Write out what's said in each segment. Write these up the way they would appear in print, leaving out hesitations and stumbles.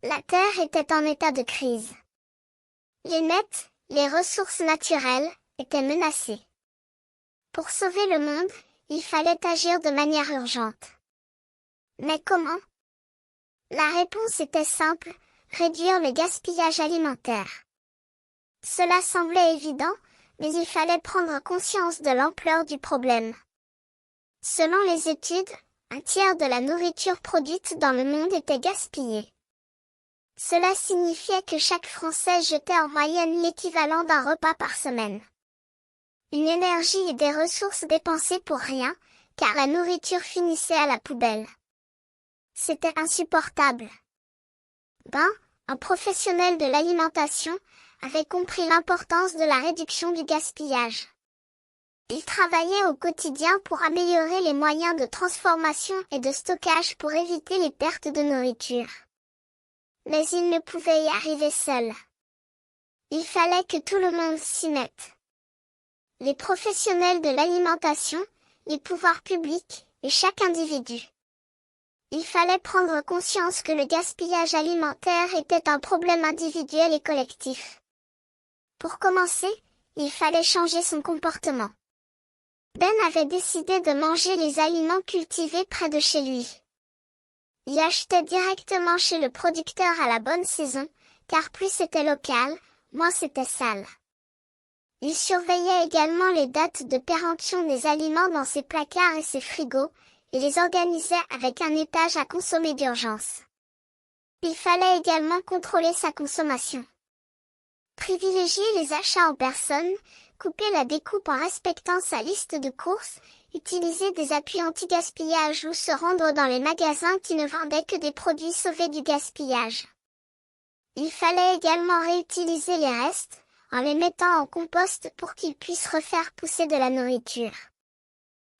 La Terre était en état de crise. Les nets, les ressources naturelles, étaient menacées. Pour sauver le monde, il fallait agir de manière urgente. Mais comment? La réponse était simple, réduire le gaspillage alimentaire. Cela semblait évident, mais il fallait prendre conscience de l'ampleur du problème. Selon les études, un tiers de la nourriture produite dans le monde était gaspillée. Cela signifiait que chaque Français jetait en moyenne l'équivalent d'un repas par semaine. Une énergie et des ressources dépensées pour rien, car la nourriture finissait à la poubelle. C'était insupportable. Un professionnel de l'alimentation, avait compris l'importance de la réduction du gaspillage. Il travaillait au quotidien pour améliorer les moyens de transformation et de stockage pour éviter les pertes de nourriture. Mais il ne pouvait y arriver seul. Il fallait que tout le monde s'y mette. Les professionnels de l'alimentation, les pouvoirs publics, et chaque individu. Il fallait prendre conscience que le gaspillage alimentaire était un problème individuel et collectif. Pour commencer, il fallait changer son comportement. Ben avait décidé de manger les aliments cultivés près de chez lui. Il achetait directement chez le producteur à la bonne saison, car plus c'était local, moins c'était sale. Il surveillait également les dates de péremption des aliments dans ses placards et ses frigos, et les organisait avec un étage à consommer d'urgence. Il fallait également contrôler sa consommation. Privilégier les achats en personne, couper la découpe en respectant sa liste de courses, utiliser des appuis anti-gaspillage ou se rendre dans les magasins qui ne vendaient que des produits sauvés du gaspillage. Il fallait également réutiliser les restes, en les mettant en compost pour qu'ils puissent refaire pousser de la nourriture.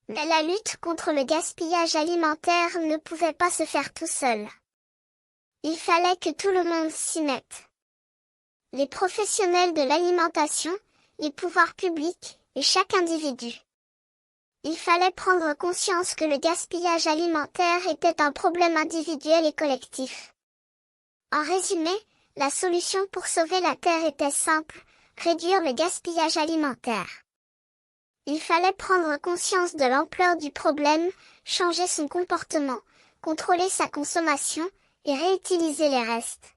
Mais la lutte contre le gaspillage alimentaire ne pouvait pas se faire tout seul. Il fallait que tout le monde s'y mette. Les professionnels de l'alimentation, les pouvoirs publics, et chaque individu. Il fallait prendre conscience que le gaspillage alimentaire était un problème individuel et collectif. En résumé, la solution pour sauver la Terre était simple, réduire le gaspillage alimentaire. Il fallait prendre conscience de l'ampleur du problème, changer son comportement, contrôler sa consommation, et réutiliser les restes.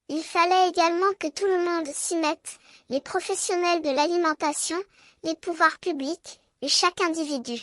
Il fallait également que tout le monde s'y mette, les professionnels de l'alimentation, les pouvoirs publics, et chaque individu.